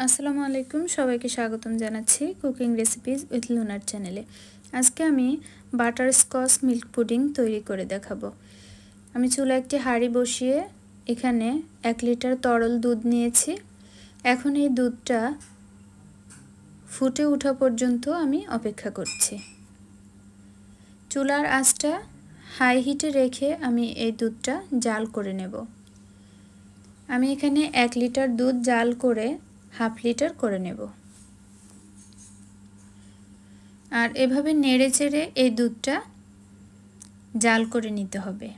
আসসালামু আলাইকুম, সবাইকে স্বাগতম জানাচ্ছি কুকিং রেসিপিজ উইথ লুনার চ্যানেলে। আজকে আমি বাটার স্কচ মিল্ক পুডিং তৈরি করে দেখাবো। আমি চুলায় একটি হাঁড়ি বসিয়ে এখানে 1 লিটার তরল দুধ নিয়েছি। এখন এই দুধটা ফুটে ওঠা পর্যন্ত আমি অপেক্ষা করছি। চুলার আঁচটা হাই হিটে রেখে আমি এই দুধটা জাল করে নেব। আমি এখানে 1 লিটার দুধ জাল করে হাফ লিটার করে নেব। আর এভাবে নেড়ে চেড়ে এই দুধটা জাল করে নিতে হবে।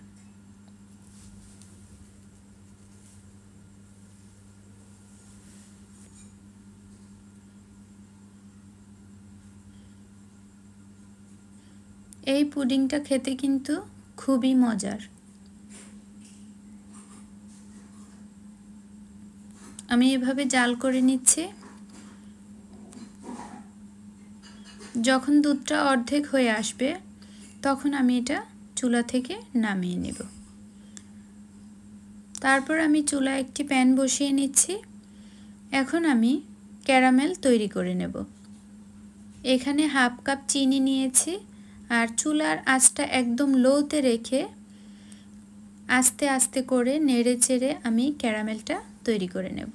এই পুডিংটা খেতে কিন্তু খুবই মজার। আমি এভাবে জাল করে নিচ্ছি। যখন দুধটা অর্ধেক হয়ে আসবে তখন আমি এটা চুলা থেকে নামিয়ে নেব। তারপর আমি চুলায় একটি প্যান বসিয়ে নিচ্ছি। এখন আমি ক্যারামেল তৈরি করে নেব। এখানে হাফ কাপ চিনি নিয়েছি আর চুলার আঁচটা একদম লোতে রেখে আস্তে আস্তে করে নেড়ে চেড়ে আমি ক্যারামেলটা তৈরি করে নেব।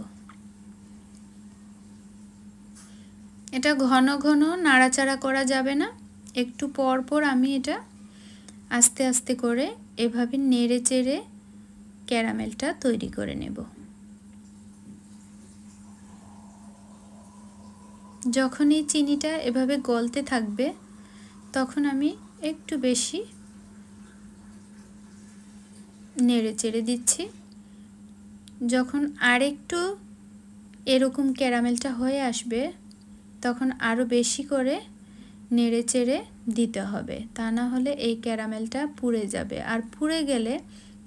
এটা ঘন ঘন নাড়াচাড়া করা যাবে না, একটু পর পর আমি এটা আস্তে আস্তে করে এভাবে নেড়ে চেড়ে ক্যারামেলটা তৈরি করে নেব। যখন এই চিনিটা এভাবে গলতে থাকবে তখন আমি একটু বেশি নেড়ে চেড়ে দিচ্ছি। যখন আরেকটু এরকম ক্যারামেলটা হয়ে আসবে তখন আরও বেশি করে নেড়ে চেড়ে দিতে হবে, তা না হলে এই ক্যারামেলটা পুড়ে যাবে। আর পুড়ে গেলে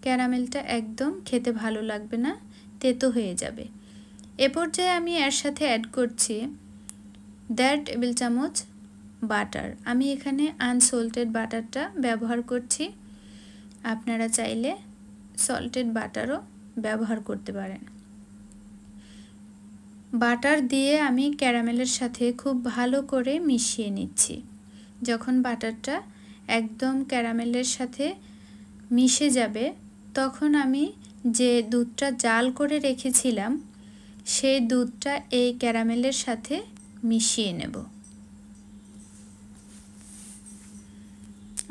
ক্যারামেলটা একদম খেতে ভালো লাগবে না, তেতো হয়ে যাবে। এ পর্যায়ে আমি এর সাথে অ্যাড করছি 1.5 টেবিল চামচ বাটার। আমি এখানে আনসল্টেড বাটারটা ব্যবহার করছি। আপনারা চাইলে সল্টেড বাটারও ব্যবহার করতে পারেন। বাটার দিয়ে আমি ক্যারামেলের সাথে খুব ভালো করে মিশিয়ে নিচ্ছি। যখন বাটারটা একদম ক্যারামেলের সাথে মিশে যাবে তখন আমি যে দুধটা জাল করে রেখেছিলাম সেই দুধটা এই ক্যারামেলের সাথে মিশিয়ে নেব।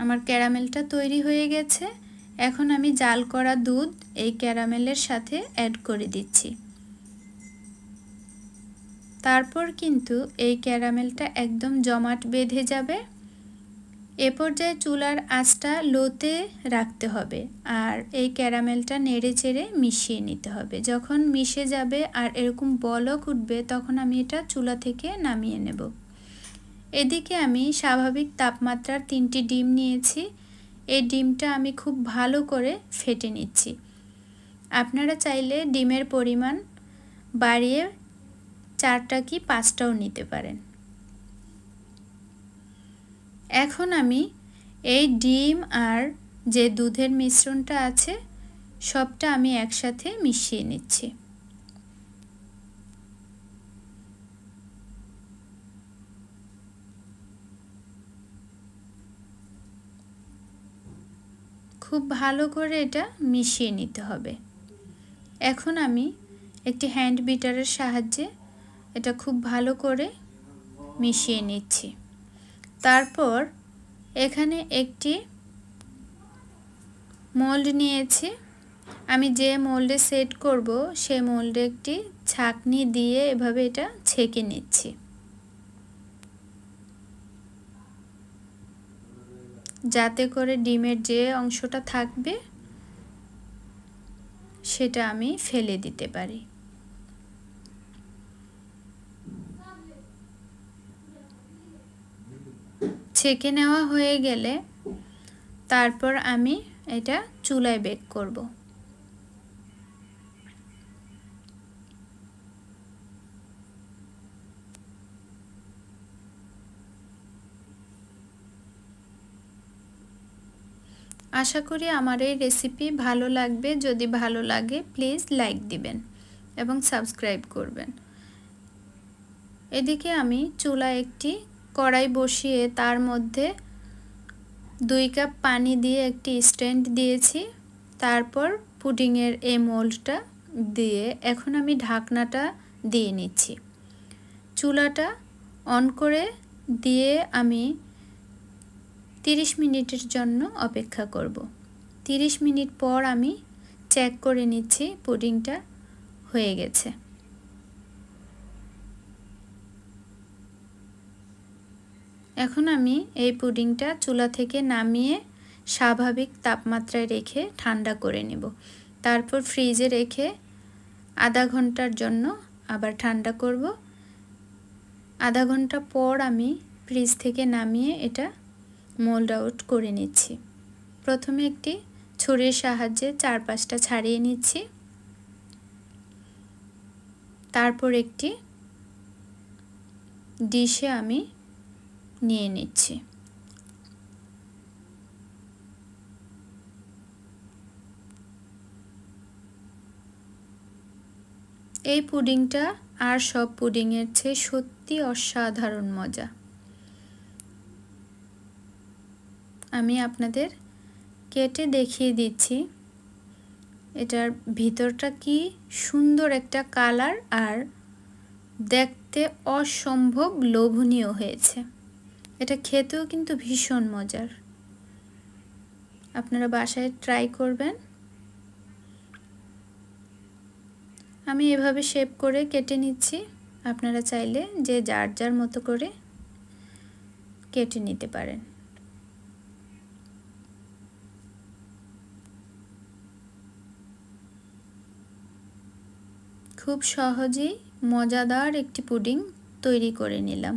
আমার ক্যারামেলটা তৈরি হয়ে গেছে। এখন আমি জাল করা দুধ এই ক্যারামেলের সাথে অ্যাড করে দিচ্ছি। তারপর কিন্তু এই ক্যারামেলটা একদম জমাট বেঁধে যাবে। এ পর্যায়ে চুলার আঁচটা লোতে রাখতে হবে আর এই ক্যারামেলটা নেড়ে চেড়ে মিশিয়ে নিতে হবে। যখন মিশে যাবে আর এরকম বলক উঠবে তখন আমি এটা চুলা থেকে নামিয়ে নেব। এদিকে আমি স্বাভাবিক তাপমাত্রার 3টি ডিম নিয়েছি। এই ডিমটা আমি খুব ভালো করে ফেটে নিচ্ছি। আপনারা চাইলে ডিমের পরিমাণ বাড়িয়ে 4টা কি 5টাও নিতে পারেন। এখন আমি এই ডিম আর যে দুধের মিশ্রণটা আছে সবটা আমি একসাথে মিশিয়ে নিচ্ছি। খুব ভালো করে এটা মিশিয়ে নিতে হবে। এখন আমি একটি হ্যান্ড বিটারের সাহায্যে এটা খুব ভালো করে মিশিয়ে নিচ্ছি। তারপর এখানে একটি মোল্ড নিয়েছি। আমি যে মোল্ডে সেট করব সেই মোল্ডে একটি ছাঁকনি দিয়ে এভাবে এটা ছেঁকে নিচ্ছি। যাতে করে ডিমের যে অংশটা থাকবে সেটা আমি ফেলে দিতে পারি। ছেঁকে নেওয়া হয়ে গেলে তারপর আমি এটা চুলায় বেক করব। আশা করি আমার এই রেসিপি ভালো লাগবে। যদি ভালো লাগে প্লিজ লাইক দিবেন এবং সাবস্ক্রাইব করবেন। এদিকে আমি চুলায় একটি কড়াই বসিয়ে তার মধ্যে 2 কাপ পানি দিয়ে একটি স্ট্যান্ড দিয়েছি। তারপর পুডিংয়ের এই মোল্ডটা দিয়ে এখন আমি ঢাকনাটা দিয়ে নিচ্ছি। চুলাটা অন করে দিয়ে আমি 30 মিনিটের জন্য অপেক্ষা করব। 30 মিনিট পর আমি চেক করে নিচ্ছি পুডিংটা হয়ে গেছে। এখন আমি এই পুডিংটা চুলা থেকে নামিয়ে স্বাভাবিক তাপমাত্রায় রেখে ঠান্ডা করে নেব। তারপর ফ্রিজে রেখে আধা ঘন্টার জন্য আবার ঠান্ডা করব। আধা ঘন্টা পর আমি ফ্রিজ থেকে নামিয়ে এটা মোল্ড আউট করে নিচ্ছি। প্রথমে একটি ছুরির সাহায্যে 4-5টা ছাড়িয়ে নিচ্ছি। তারপর একটি ডিশে আমি নিয়ে নিচ্ছি। এই পুডিংটা আর সব পুডিংয়ের চেয়ে সত্যি অসাধারণ মজা। আমি আপনাদের কেটে দেখিয়ে দিচ্ছি এটার ভিতরটা কি সুন্দর একটা কালার আর দেখতে অসম্ভব লোভনীয় হয়েছে। এটা খেতেও কিন্তু ভীষণ মজার। আপনারা বাসায় ট্রাই করবেন। আমি এভাবে শেপ করে কেটে নিচ্ছি। আপনারা চাইলে যে যার যার মতো করে কেটে নিতে পারেন। খুব সহজেই মজাদার একটি পুডিং তৈরি করে নিলাম।